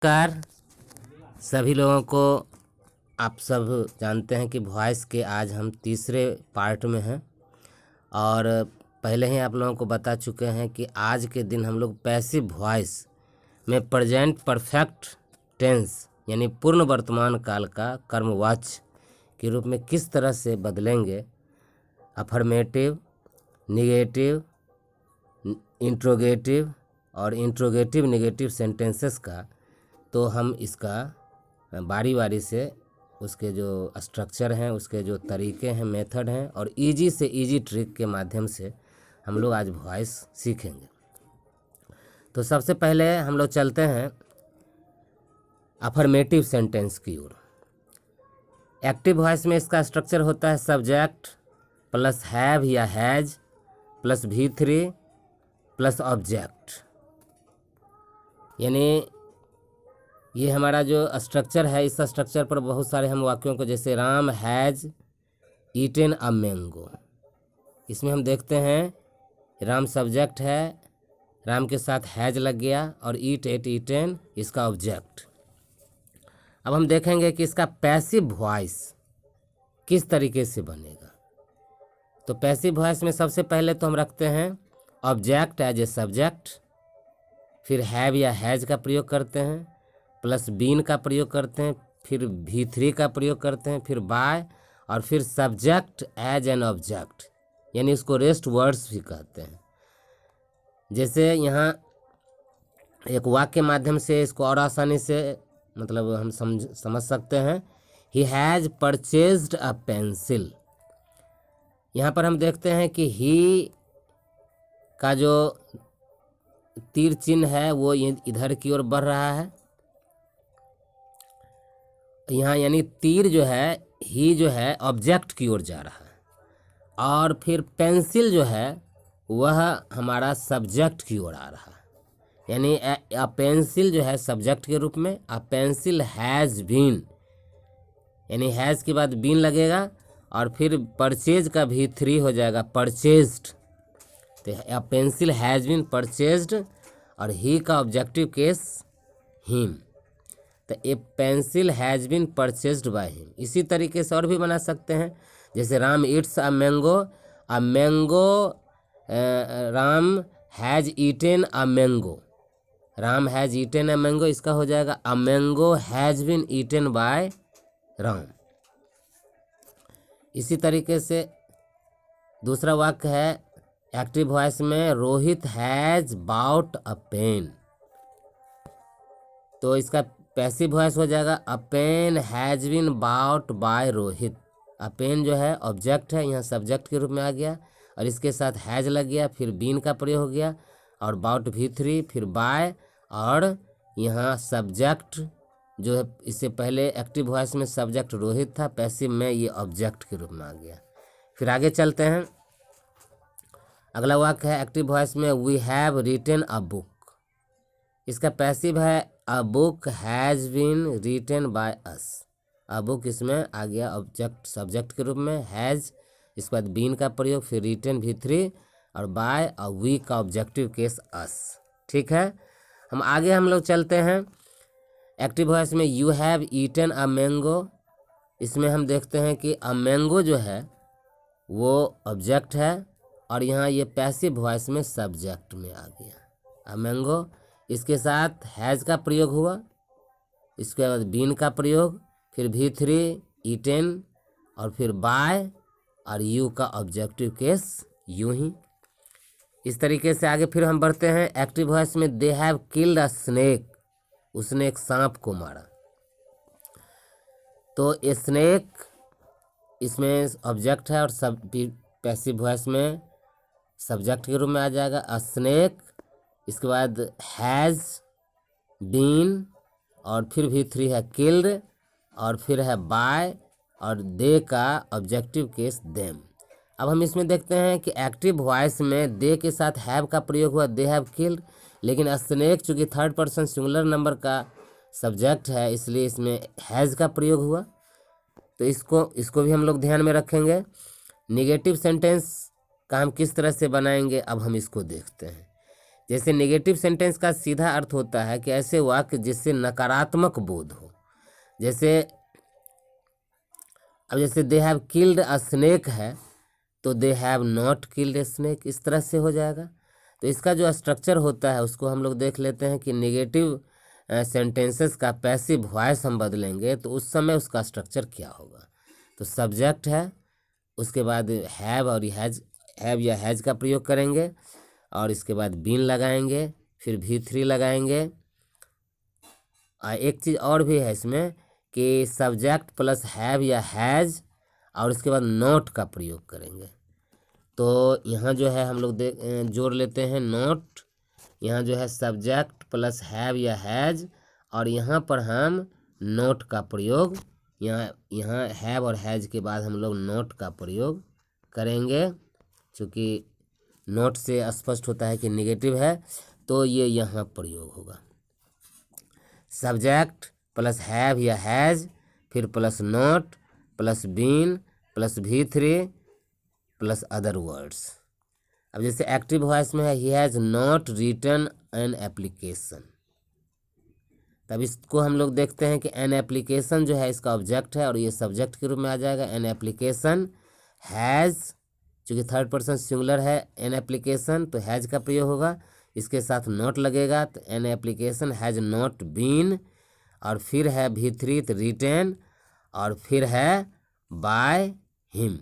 नमस्कार सभी लोगों को। आप सब जानते हैं कि वॉइस के आज हम तीसरे पार्ट में हैं और पहले ही आप लोगों को बता चुके हैं कि आज के दिन हम लोग पैसिव वॉइस में प्रेजेंट परफेक्ट टेंस यानी पूर्ण वर्तमान काल का कर्मवाच्य के रूप में किस तरह से बदलेंगे। अफर्मेटिव, निगेटिव, इंट्रोगेटिव और इंट्रोगेटिव नेगेटिव सेंटेंसेस का, तो हम इसका बारी बारी से उसके जो स्ट्रक्चर हैं, उसके जो तरीके हैं, मेथड हैं और इजी से इजी ट्रिक के माध्यम से हम लोग आज वॉइस सीखेंगे। तो सबसे पहले हम लोग चलते हैं अफर्मेटिव सेंटेंस की ओर। एक्टिव वॉइस में इसका स्ट्रक्चर होता है सब्जेक्ट प्लस हैव या has plus V3 plus object. यानी ये हमारा जो स्ट्रक्चर है, इस स्ट्रक्चर पर बहुत सारे हम वाक्यों को, जैसे Ram has eaten a mango, इसमें हम देखते हैं राम सब्जेक्ट है, राम के साथ हैज लग गया और ईट एट ईटेन इसका ऑब्जेक्ट। अब हम देखेंगे कि इसका पैसिव वॉइस किस तरीके से बनेगा। तो पैसिव वॉइस में सबसे पहले तो हम रखते हैं ऑब्जेक्ट एज ए सब्जेक्ट, फिर हैव या हैज का प्रयोग करते हैं, प्लस बीन का प्रयोग करते हैं, फिर V3 का प्रयोग करते हैं, फिर बाय और फिर सब्जेक्ट एज एन ऑब्जेक्ट, यानी इसको रेस्ट वर्ड्स भी कहते हैं। जैसे यहाँ एक वाक्य के माध्यम से इसको और आसानी से मतलब हम समझ सकते हैं। He has purchased a pencil. यहाँ पर हम देखते हैं कि ही का जो तीर चिन्ह है वो इधर की ओर बढ़ रहा है। यहाँ यानी तीर जो है, ही जो है ऑब्जेक्ट की ओर जा रहा है और फिर पेंसिल जो है वह हमारा सब्जेक्ट की ओर आ रहा है। यानी अ पेंसिल जो है सब्जेक्ट के रूप में, अ पेंसिल हैज़ बीन, यानी हैज़ के बाद बीन लगेगा और फिर परचेज का V3 हो जाएगा परचेज्ड। तो a pencil has been purchased और ही का ऑब्जेक्टिव केस हिम, तो a pencil has been purchased by him. इसी तरीके से और भी बना सकते हैं, जैसे Ram eats a mango, a mango, Ram has eaten a mango, Ram has eaten a mango, इसका हो जाएगा a mango has been eaten by Ram. इसी तरीके से दूसरा वाक्य है एक्टिव वॉइस में, Rohit has bought a pen, तो इसका पैसिव वॉइस हो जाएगा a pen has been bought by Rohit. A pen जो है ऑब्जेक्ट है, यहाँ सब्जेक्ट के रूप में आ गया और इसके साथ हैज़ लग गया, फिर बीन का प्रयोग हो गया और बाउट V3, फिर बाय और यहाँ सब्जेक्ट जो है, इससे पहले एक्टिव वॉइस में सब्जेक्ट रोहित था, पैसिव में ये ऑब्जेक्ट के रूप में आ गया। फिर आगे चलते हैं। अगला वाक्य है एक्टिव वॉइस में, we have written a book. इसका पैसिव है a book has been written by us. A book इसमें आ गया ऑब्जेक्ट सब्जेक्ट के रूप में, हैज़ इसके बाद बीन का प्रयोग, फिर रिटन V3 और बाय और वी का ऑब्जेक्टिव केस अस। ठीक है, हम लोग चलते हैं एक्टिव वॉइस में, you have eaten a mango. इसमें हम देखते हैं कि अ मैंगो जो है वो ऑब्जेक्ट है और यहाँ ये पैसिव वॉइस में सब्जेक्ट में आ गया अ मैंगो, इसके साथ हैज़ का प्रयोग हुआ, इसके बाद बीन का प्रयोग, फिर V3 ईटेन और फिर बाय और यू का ऑब्जेक्टिव केस यूं ही। इस तरीके से आगे फिर हम बढ़ते हैं एक्टिव वॉइस में, they have killed a snake, उसने एक सांप को मारा। तो ए स्नेक इसमें ऑब्जेक्ट है और सब पैसिव वॉइस में सब्जेक्ट के रूप में आ जाएगा अ स्नेक, इसके बाद हैज़ बीन और फिर V3 है किल्ड और फिर है बाय और दे का ऑब्जेक्टिव केस देम। अब हम इसमें देखते हैं कि एक्टिव वॉइस में दे के साथ हैव का प्रयोग हुआ, दे हैव किल्ड, लेकिन स्नेक चूँकि थर्ड पर्सन सिंगुलर नंबर का सब्जेक्ट है इसलिए इसमें हैज़ का प्रयोग हुआ। तो इसको भी हम लोग ध्यान में रखेंगे। निगेटिव सेंटेंस का हम किस तरह से बनाएंगे, अब हम इसको देखते हैं। जैसे नेगेटिव सेंटेंस का सीधा अर्थ होता है कि ऐसे वाक्य जिससे नकारात्मक बोध हो। जैसे अब जैसे they have killed a snake है तो they have not killed a snake, इस तरह से हो जाएगा। तो इसका जो स्ट्रक्चर होता है उसको हम लोग देख लेते हैं कि नेगेटिव सेंटेंसेस का पैसिव वॉइस हम बदलेंगे तो उस समय उसका स्ट्रक्चर क्या होगा। तो सब्जेक्ट है, उसके बाद हैव और हैव या हैज का प्रयोग करेंगे और इसके बाद बीन लगाएंगे, फिर V3 लगाएंगे। एक चीज़ और भी है इसमें कि सब्जेक्ट प्लस हैव या हैज़ और उसके बाद नॉट का प्रयोग करेंगे। तो यहाँ जो है हम लोग जोड़ लेते हैं नॉट। यहाँ जो है सब्जेक्ट प्लस हैव या हैज़ और यहाँ पर हम नॉट का प्रयोग, यहाँ हैव और हैज़ के बाद हम लोग नॉट का प्रयोग करेंगे। चूँकि नॉट से स्पष्ट होता है कि नेगेटिव है तो ये यहाँ प्रयोग होगा। सब्जेक्ट प्लस हैव या हैज़, फिर plus not plus been plus V3 plus other words. अब जैसे एक्टिव वॉइस में है he has not written an application, तब इसको हम लोग देखते हैं कि एन एप्लीकेशन जो है इसका ऑब्जेक्ट है और ये सब्जेक्ट के रूप में आ जाएगा। एन एप्लीकेशन हैज़, चूँकि थर्ड पर्सन सिंगुलर है एन एप्लीकेशन तो हैज़ का प्रयोग होगा, इसके साथ नॉट लगेगा तो an application has not been और फिर है V3 तो रिटन और फिर है बाय हिम,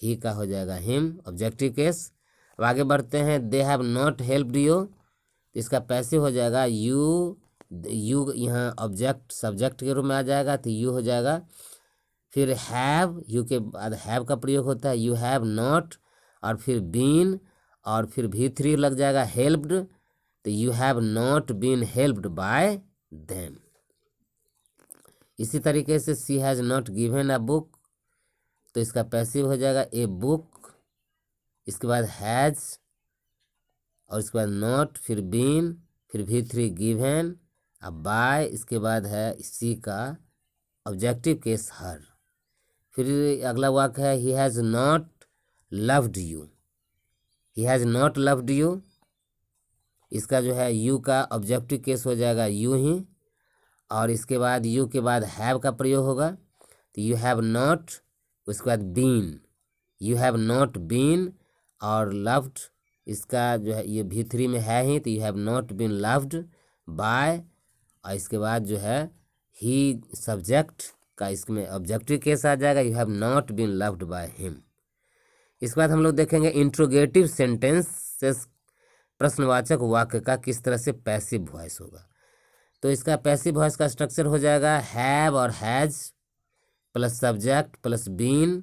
ही का हो जाएगा हिम, ऑब्जेक्टिव केस। अब आगे बढ़ते हैं। They have not helped you, तो इसका पैसिव हो जाएगा यू यहाँ ऑब्जेक्ट सब्जेक्ट के रूप में आ जाएगा तो यू हो जाएगा। फिर हैव, यू के बाद हैव का प्रयोग होता है, यू हैव नॉट और फिर बीन और फिर V3 लग जाएगा हेल्प्ड, तो you have not been helped by them. इसी तरीके से she has not given a book, तो इसका पैसिव हो जाएगा ए बुक, इसके बाद हैज़ और इसके बाद नॉट, फिर बीन, फिर V3 गिवन, अब बाय, इसके बाद है सी का ऑब्जेक्टिव केस हर। फिर अगला वाक्य है he has not loved you, he has not loved you, इसका जो है यू का ऑब्जेक्टिव केस हो जाएगा यू ही और इसके बाद यू के बाद हैव का प्रयोग होगा तो यू हैव नॉट, उसके बाद been, you have not been और लव्ड, इसका जो है ये V3 में है ही तो you have not been loved by और इसके बाद जो है ही सब्जेक्ट का इसमें ऑब्जेक्टिव केस आ जाएगा you have not been loved by him. इसके बाद हम लोग देखेंगे इंट्रोगेटिव सेंटेंसेस, प्रश्नवाचक वाक्य का किस तरह से पैसिव वॉइस होगा। तो इसका पैसिव वॉइस का स्ट्रक्चर हो जाएगा हैव और has plus subject plus been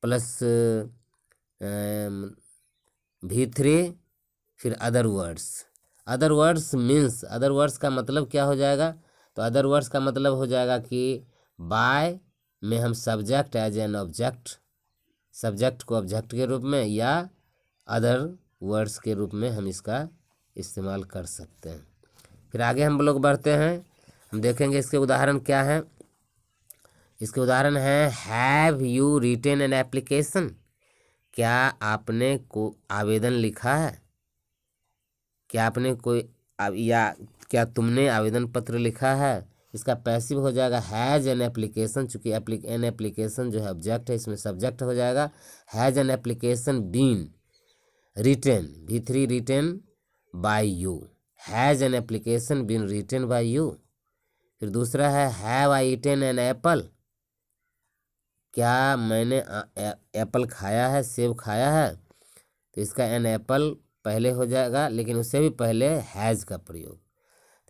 plus V3 फिर other words. Other words means, other words का मतलब क्या हो जाएगा, तो अदर वर्ड्स का मतलब हो जाएगा कि बाय में हम subject as an object, subject को ऑब्जेक्ट के रूप में या अदर वर्ड्स के रूप में हम इसका इस्तेमाल कर सकते हैं। फिर आगे हम लोग बढ़ते हैं, हम देखेंगे इसके उदाहरण क्या हैं। इसके उदाहरण हैं have you written an application, क्या आपने को आवेदन लिखा है, क्या आपने कोई या क्या तुमने आवेदन पत्र लिखा है। इसका पैसिव हो जाएगा हैज़ एन एप्लीकेशन, चूँकि एन एप्लीकेशन जो है ऑब्जेक्ट है इसमें सब्जेक्ट हो जाएगा। Has an application been written, V3 written by you, has an application been written by you. फिर दूसरा है have I eaten an apple, क्या मैंने एप्पल खाया है, सेब खाया है, तो इसका एन एप्पल पहले हो जाएगा लेकिन उससे भी पहले हैज़ का प्रयोग,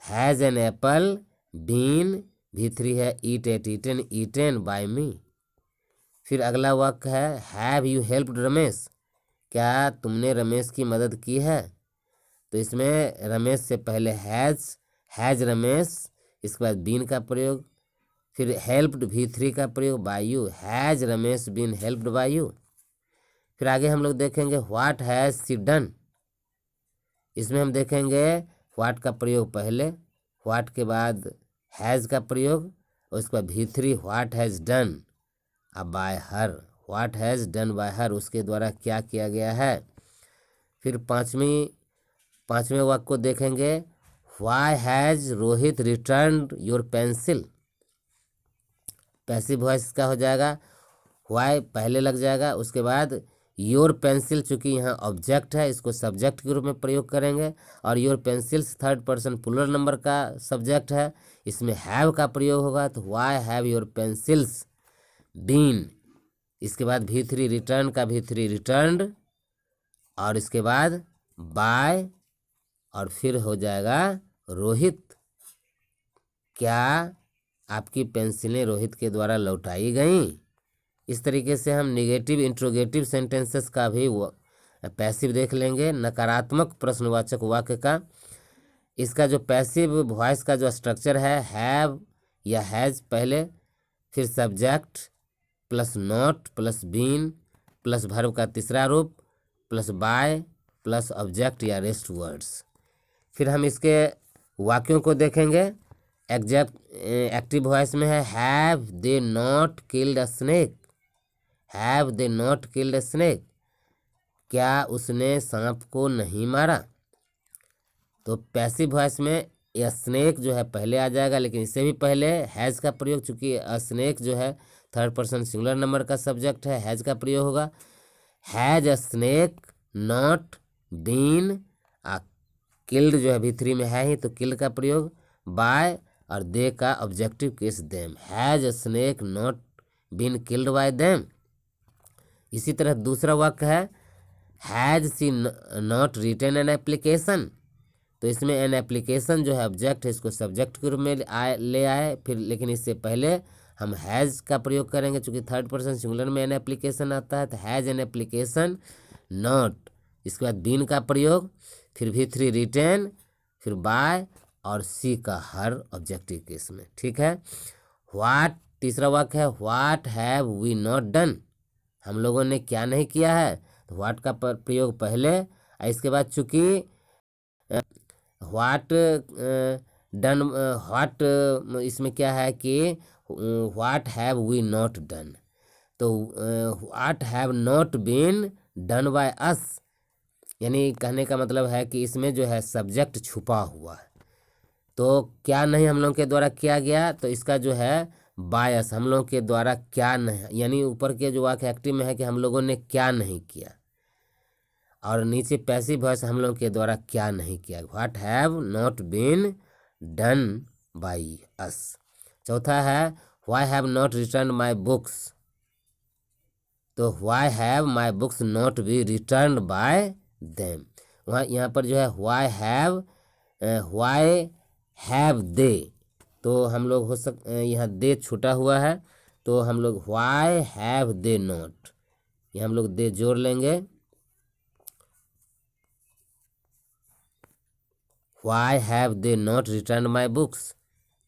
has an apple been, V3 है ईट एट ईटन, ईटन बाय मी। फिर अगला वाक्य है हैव यू हेल्प्ड रमेश, क्या तुमने रमेश की मदद की है, तो इसमें रमेश से पहले हैज़ रमेश, इसके बाद बीन का प्रयोग, फिर हेल्प्ड V3 का प्रयोग by you, has Ramesh been helped by you. फिर आगे हम लोग देखेंगे व्हाट हैज़ शी डन, इसमें हम देखेंगे व्हाट का प्रयोग पहले, व्हाट के बाद हैज़ का प्रयोग और उसके बाद V3 व्हाट हैज़ डन अब bye her, what has done by हर, उसके द्वारा क्या किया गया है। फिर पाँचवीं 5वें वाक्य को देखेंगे, why has Rohit returned your pencil. Passive voice का हो जाएगा, व्हाई पहले लग जाएगा, उसके बाद योर पेंसिल, चूंकि यहाँ ऑब्जेक्ट है इसको सब्जेक्ट के रूप में प्रयोग करेंगे, और your pencils third person plural number का सब्जेक्ट है, इसमें हैव का प्रयोग होगा, तो why have your pencils been. इसके बाद V3 रिटर्न का V3 रिटर्न्ड, और इसके बाद बाय, और फिर हो जाएगा रोहित, क्या आपकी पेंसिलें रोहित के द्वारा लौटाई गईं। इस तरीके से हम निगेटिव इंट्रोगेटिव सेंटेंसेस का भी पैसिव देख लेंगे। नकारात्मक प्रश्नवाचक वाक्य का, इसका जो पैसिव वॉइस का जो स्ट्रक्चर है, हैव या हैज पहले, फिर subject plus not plus been plus verb का तीसरा रूप प्लस बाय प्लस ऑब्जेक्ट या रेस्ट वर्ड्स। फिर हम इसके वाक्यों को देखेंगे। एक्टिव वॉइस में है, have they not killed a snake. Have they not killed a snake, क्या उसने सांप को नहीं मारा। तो पैसिव वॉइस में यह स्नेक जो है पहले आ जाएगा, लेकिन इससे भी पहले हैज़ का प्रयोग, चूंकि अ स्नेक जो है थर्ड पर्सन सिंगुलर नंबर का सब्जेक्ट है, हैज़ का प्रयोग होगा। Has a snake not been killed जो है V3 में है ही, तो किल्ड का प्रयोग। बाय और दे का objective case them, has a snake not been killed by them. इसी तरह दूसरा वाक्य है, has she not written an application. तो इसमें एन एप्लीकेशन जो है ऑब्जेक्ट है, इसको सब्जेक्ट के रूप में ले आए, फिर लेकिन इससे पहले हम हैज़ का प्रयोग करेंगे, चूंकि थर्ड पर्सन सिंगुलर में एन एप्लीकेशन आता है, तो हैज़ एन एप्लीकेशन नॉट। इसके बाद बीन का प्रयोग, फिर V3 रिटर्न, फिर बाय और सी का हर ऑब्जेक्टिव केस में। ठीक है। व्हाट तीसरा वाक्य है, what have we not done. हम लोगों ने क्या नहीं किया है, तो व्हाट का प्रयोग पहले, इसके बाद चूंकि व्हाट डन, व्हाट इसमें क्या है कि what have we not done, तो what have not been done by us, यानी कहने का मतलब है कि इसमें जो है सब्जेक्ट छुपा हुआ है। तो क्या नहीं हम लोग के द्वारा किया गया, तो इसका जो है बायस, हम लोग के द्वारा क्या नहीं, यानी ऊपर के जो वाक्य एक्टिव में है कि हम लोगों ने क्या नहीं किया, और नीचे पैसिव वॉइस हम लोग के द्वारा क्या नहीं किया, what have not been done by us. चौथा है, why have not return my books. तो why have my books not be return by them. वहाँ यहाँ पर जो है व्हाई हैव दे, तो हम लोग हो यहाँ दे छूटा हुआ है, तो हम लोग व्हाई हैव दे नॉट, ये हम लोग दे जोड़ लेंगे, why have they not return my books.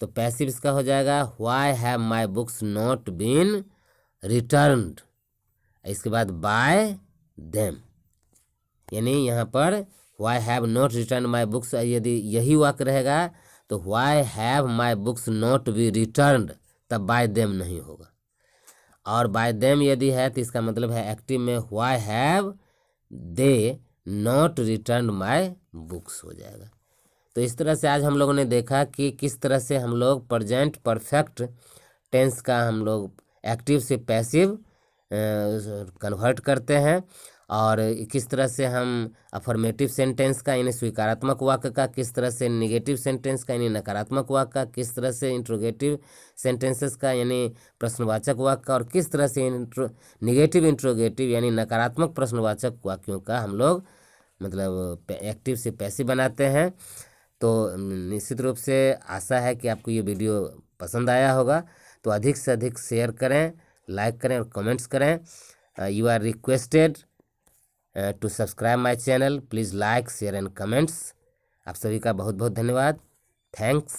तो पैसिव इसका हो जाएगा, why have my books not been returned, इसके बाद बाय देम, यानी यहाँ पर why have not return my books, यदि यही वाक्य रहेगा तो why have my books not be returned, तब बाय देम नहीं होगा। और बाय देम यदि है तो इसका मतलब है एक्टिव में why have they not return my books हो जाएगा। तो इस तरह से आज हम लोगों ने देखा कि किस तरह से हम लोग प्रेजेंट परफेक्ट टेंस का हम लोग एक्टिव से पैसिव कन्वर्ट करते हैं, और किस तरह से हम अफर्मेटिव सेंटेंस का यानी स्वीकारात्मक वाक्य का, किस तरह से निगेटिव सेंटेंस का यानी नकारात्मक वाक्य का, किस तरह से इंट्रोगेटिव सेंटेंसेस का यानी प्रश्नवाचक वाक्य का, और किस तरह से निगेटिव इंट्रोगेटिव यानी नकारात्मक प्रश्नवाचक वाक्यों का हम लोग मतलब एक्टिव से पैसिव बनाते हैं। तो निश्चित रूप से आशा है कि आपको ये वीडियो पसंद आया होगा, तो अधिक से अधिक शेयर करें, लाइक करें और कमेंट्स करें। You are requested to subscribe my channel, please like share and comments. आप सभी का बहुत बहुत धन्यवाद, थैंक्स।